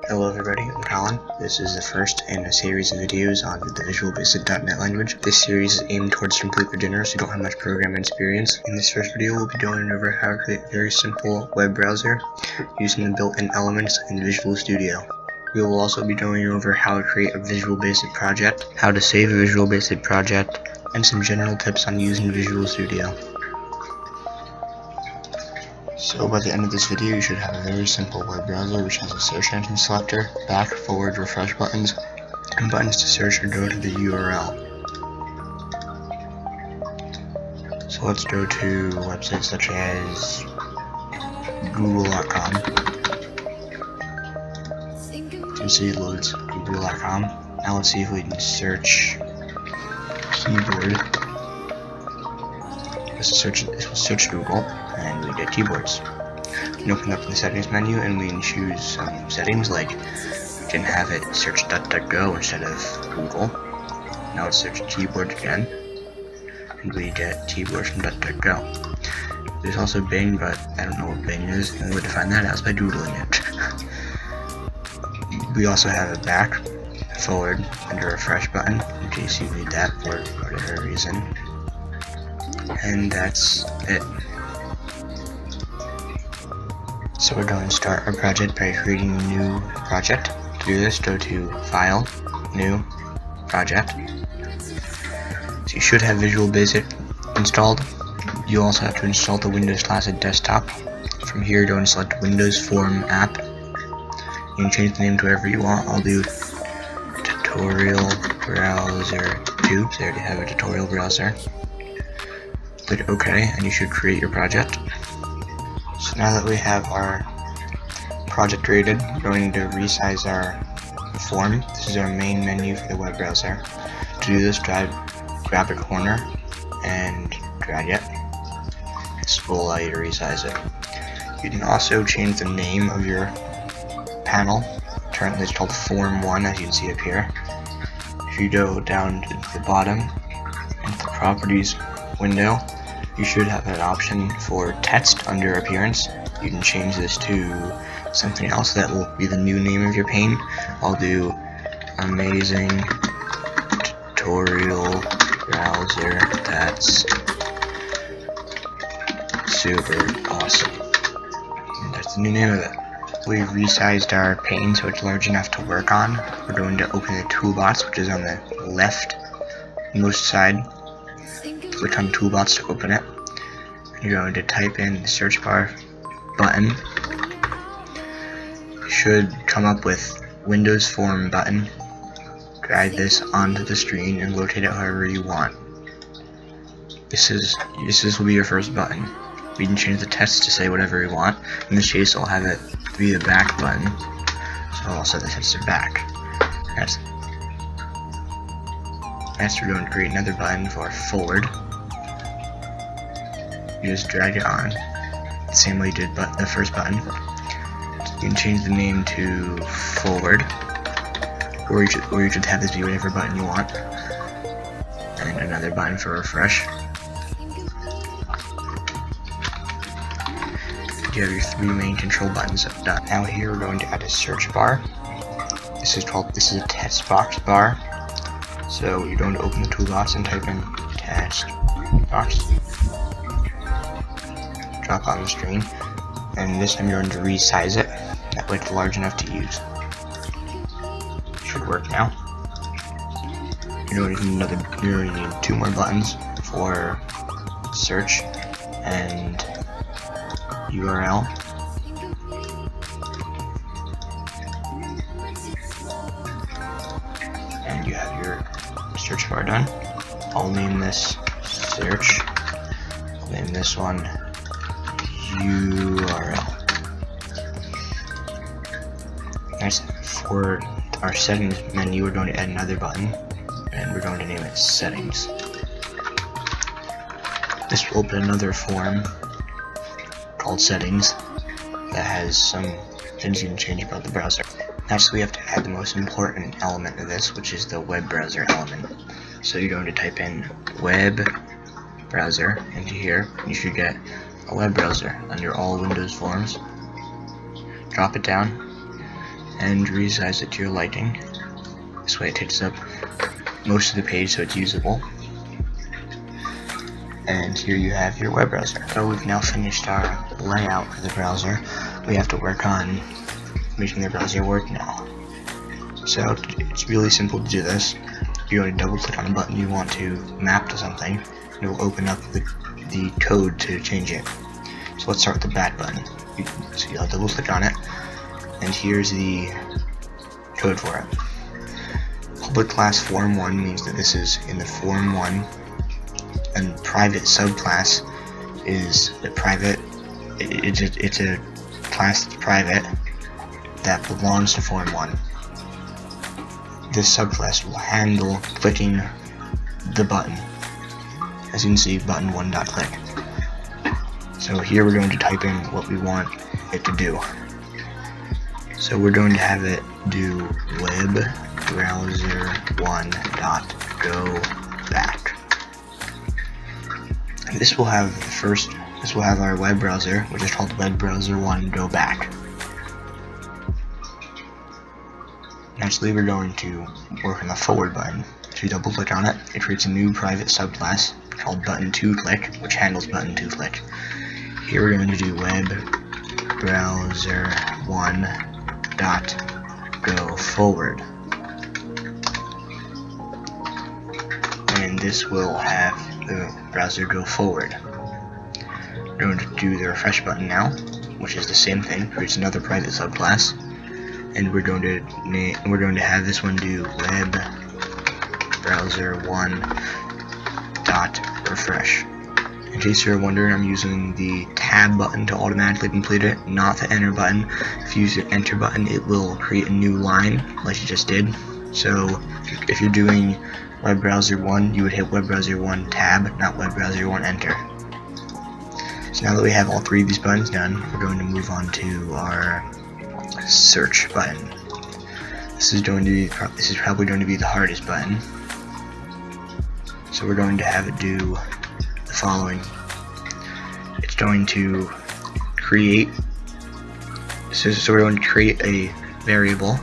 Hello everybody, I'm Colin. This is the first in a series of videos on the Visual Basic.NET language. This series is aimed towards complete beginners who don't have much programming experience. In this first video, we'll be going over how to create a very simple web browser using the built-in elements in Visual Studio. We will also be going over how to create a Visual Basic project, how to save a Visual Basic project, and some general tips on using Visual Studio. So by the end of this video, you should have a very simple web browser which has a search engine selector, back, forward, refresh buttons, and buttons to search or go to the URL. So let's go to websites such as google.com. You can see it loads google.com. Now let's see if we can search keyboard. This will search Google, and we get keyboards. We can open up the settings menu, and we can choose some settings, like we can have it search DuckDuckGo instead of Google. Now let's search keyboard again, and we get keyboards from DuckDuckGo. There's also Bing, but I don't know what Bing is, and the way to find that out is by Googling it. We also have a back, forward, and a refresh button, in case you need that for whatever reason. And that's it. So we're going to start our project by creating a new project. To do this, go to File, New, Project. So you should have Visual Basic installed. You also have to install the Windows Classic Desktop. From here, go and select Windows Form App. You can change the name to whatever you want. I'll do Tutorial Browser 2, so I already have a tutorial browser. Click OK, and you should create your project. So now that we have our project created, we're going to resize our form. This is our main menu for the web browser. To do this, grab a corner and drag it. This will allow you to resize it. You can also change the name of your panel. Currently it's called Form 1, as you can see up here. If you go down to the bottom into the Properties window, you should have an option for text under appearance. You can change this to something else that will be the new name of your pane. I'll do amazing tutorial browser that's super awesome. And that's the new name of it. We've resized our pane so it's large enough to work on. We're going to open the toolbox, which is on the leftmost side. Click on Toolbox to open it. You're going to type in the search bar button. You should come up with Windows Form button. Drag this onto the screen and rotate it however you want. This will be your first button. We can change the text to say whatever we want. In this case, I'll have it be the back button, so I'll set the text to back. Next, we're going to create another button for forward. You just drag it on, the same way you did the first button. You can change the name to forward, or you should have this be whatever button you want. And another button for refresh. You have your three main control buttons done. Now here we're going to add a search bar. This is a text box bar. So you're going to open the toolbox and type in text box. Drop on the screen, and this time you're going to resize it. That way it's large enough to use. Should work now. You're going to need two more buttons for search and URL. And you have your search bar done. I'll name this search. I'll name this one URL. Next, for our settings menu, we're going to add another button, and we're going to name it settings. This will open another form called settings that has some things you can change about the browser. Next, we have to add the most important element of this, which is the web browser element. So you're going to type in web browser into here. You should get a web browser under all Windows forms. drop it down and resize it to your liking. This way it takes up most of the page so it's usable. And here you have your web browser. So we've now finished our layout for the browser. We have to work on making the browser work now. So it's really simple to do this. You're going to double click on a button you want to map to something, and it will open up the code to change it. So let's start with the back button. So you'll double click on it, and here's the code for it. Public class form1 means that this is in the form1, and private subclass is the private. It's a class that's private that belongs to form1. This subclass will handle clicking the button. As you can see, button 1.click. So here we're going to type in what we want it to do. So we're going to have it do web browser 1.go back. And this will have our web browser, which is called web browser 1 go back. Naturally, we're going to work on the forward button. So you double click on it, it creates a new private subclass called button 2click, which handles button 2click. Here we're going to do web browser 1.go forward. And this will have the browser go forward. We're going to do the refresh button now, which is the same thing, creates another private subclass. And we're going to have this one do web browser 1.refresh. In case you're wondering, I'm using the tab button to automatically complete it, not the enter button. If you use the enter button, it will create a new line like you just did. So if you're doing web browser 1, you would hit web browser 1 tab, not web browser 1 enter. So now that we have all three of these buttons done, we're going to move on to our search button. This is probably going to be the hardest button. So we're going to have it do the following. It's going to create. So we're going to create a variable,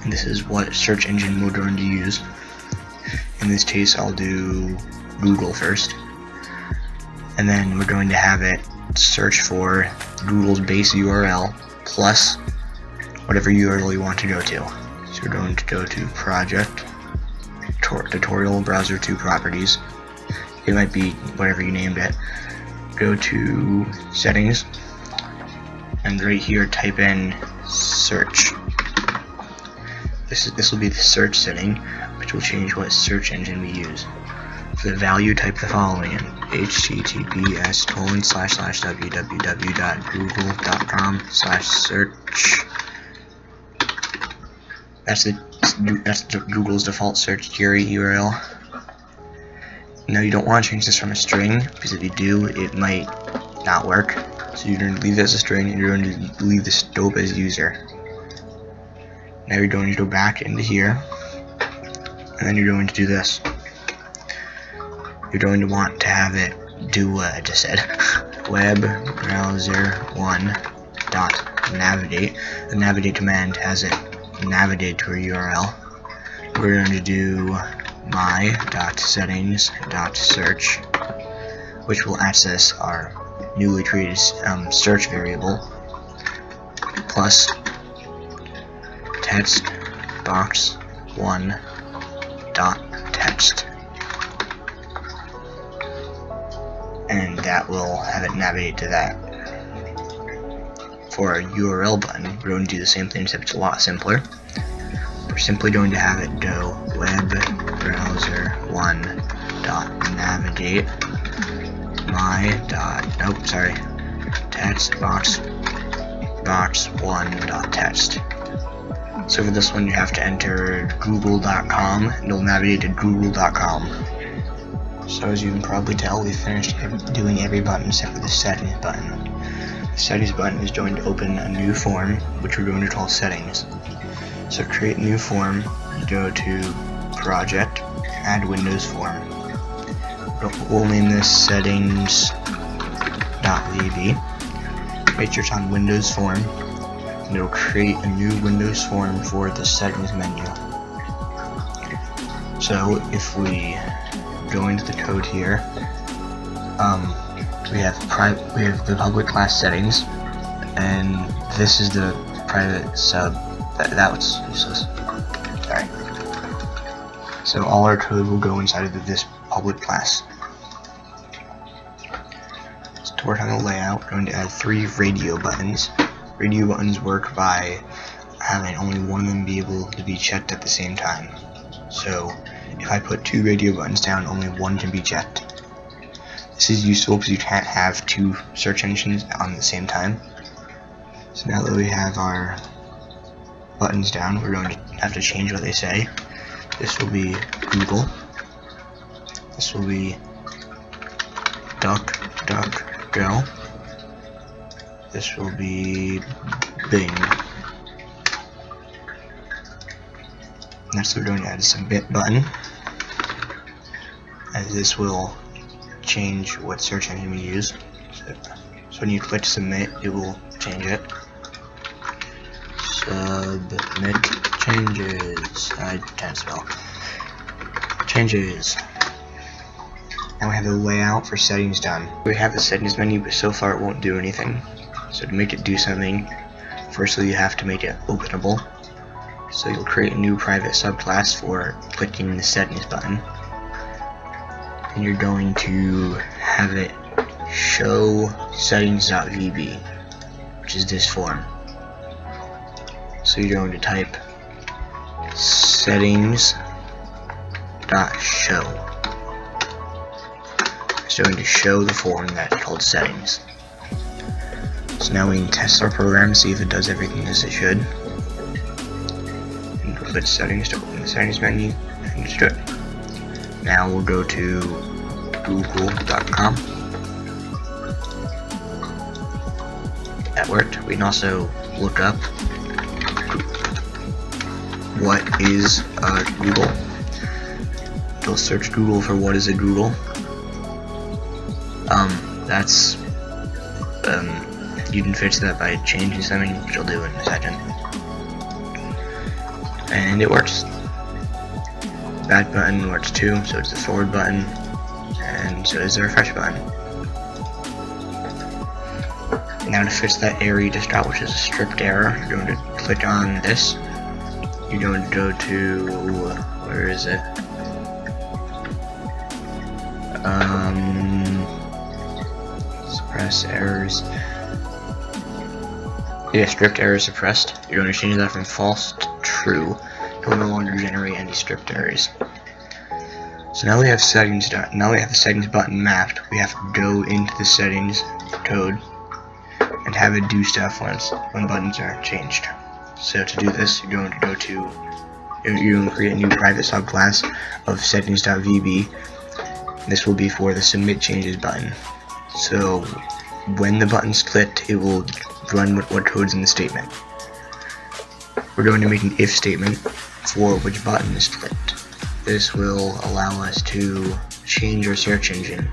and this is what search engine we're going to use. In this case, I'll do Google first, and then we're going to have it search for Google's base URL plus whatever URL you want to go to. So we're going to go to project, tutorial, browser 2 properties. It might be whatever you named it. Go to settings, and right here type in search. This will be the search setting, which will change what search engine we use. For the value, type the following in: https://www.google.com/search. That's Google's default search query URL. Now you don't want to change this from a string, because if you do, it might not work. So you're going to leave it as a string, and you're going to leave the scope as user. Now you're going to go back into here, and then you're going to do this. You're going to want to have it do what I just said. Web browser 1.navigate. The navigate command has it navigate to a URL. We're going to do my.settings.search, which will access our newly created search variable, plus text box 1.text, and that will have it navigate to that. For our URL button, we're going to do the same thing, except it's a lot simpler. We're simply going to have it go web browser 1.navigate text box 1.text. So for this one, you have to enter google.com, and it'll navigate to google.com. So as you can probably tell, we've finished doing every button except for the settings button. The settings button is going to open a new form, which we're going to call settings. So create a new form, go to project, add Windows form. We'll name this settings.vb. Make sure it's on Windows form. and it'll create a new Windows form for the settings menu. So if we go into the code here, we have the public class settings, and this is the private sub. That was useless. Sorry. So all our code will go inside of this public class. So to work on the layout, we're going to add 3 radio buttons. Radio buttons work by having only one of them be able to be checked at the same time. So if I put 2 radio buttons down, only one can be checked. This is useful because you can't have 2 search engines on the same time. So now that we have our buttons down, we're going to have to change what they say. This will be Google. This will be DuckDuckGo. This will be Bing. Next we're going to add a submit button, as this will change what search engine we use. So when you click submit, it will change it. Submit changes. I can't spell. Changes. Now we have the layout for settings done. We have the settings menu, but so far it won't do anything. So to make it do something, firstly you have to make it openable. So you'll create a new private subclass for clicking the settings button. And you're going to have it show settings.vb, which is this form. So you're going to type settings.show. It's going to show the form that's called settings. So now we can test our program, see if it does everything as it should. And click settings to open the settings menu, and just do it. Now we'll go to google.com. That worked. We can also look up what is Google. It'll search Google for what is a Google. You can fix that by changing something, which I'll do in a second. And it works. Back button works too, so it's the forward button, and so is the refresh button. Now to fix that error you just got, which is a stripped error, you're going to click on this. You're going to go to, where is it? Suppress errors. Yeah, stripped error suppressed. You're going to change that from false to true. It will no longer generate any stripped errors. So now we have settings done. Now we have the settings button mapped. We have to go into the settings code and have it do stuff when buttons are changed. So to do this, you're going to go to, you're going to create a new private subclass of settings.vb. This will be for the submit changes button. So when the button's clicked, it will run what code's in the statement. We're going to make an if statement for which button is clicked. This will allow us to change our search engine.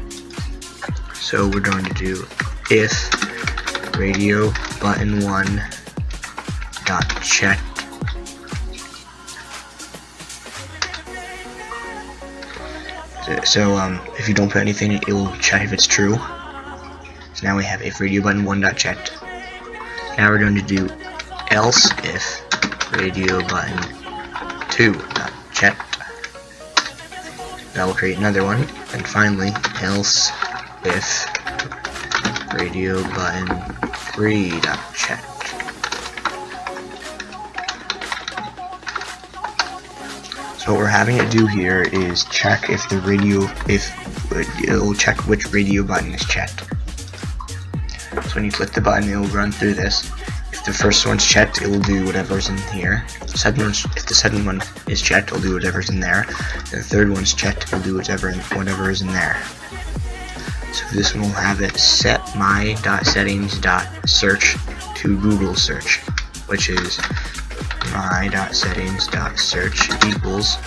So we're going to do if radio button 1 dot checked so if you don't put anything, it will check if it's true. So now we have if radio button 1 dot checked. Now we're going to do else if radio button 2 dot checked. That will create another one. And finally, else if radio button 3 dot checked. So what we're having it do here is check if the radio, it'll check which radio button is checked. So when you click the button, it will run through this. If the first one's checked, it will do whatever's in here. If the second one is checked, it'll do whatever's in there. And the third one's checked, it'll do whatever is in there. So for this one, we'll have it set my.settings.search to Google search, which is my.settings.search equals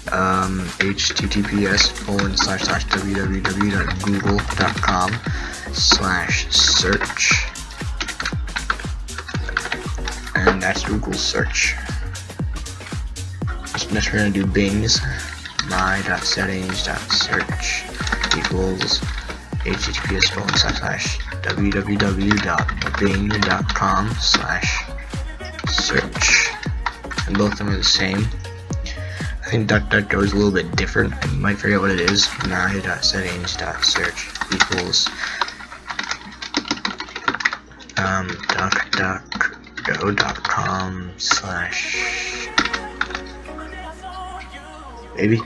https://www.google.com, my.settings.search, and that's Google search. Next we're going to do Bing's my.settings.search equals https://www.bing.com/search, and both of them are the same. I think DuckDuckGo is a little bit different. I might forget what it is. my.settings.search equals duckduckgo.com/ maybe.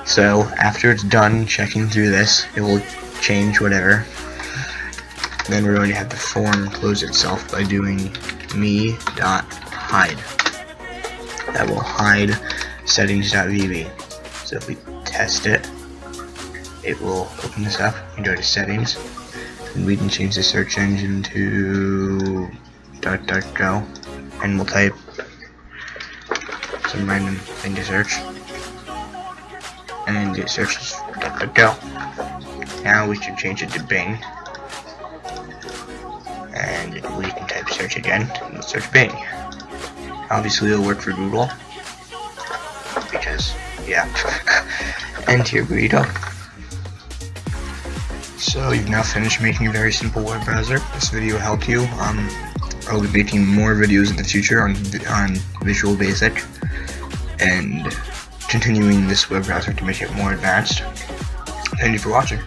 So after it's done checking through this, it will change whatever. Then we're going to have the form close itself by doing me.hide. That will hide settings.vb. So if we test it, it will open this up and go to settings, and we can change the search engine to DuckDuckGo, and we'll type some random thing to search, and it searches for DuckDuckGo. Now we should change it to Bing, and we can type search again, and we'll search Bing. Obviously it'll work for Google, because, yeah. And here we go. So you've now finished making a very simple web browser. This video helped you. I'll be making more videos in the future on Visual Basic, and continuing this web browser to make it more advanced. Thank you for watching.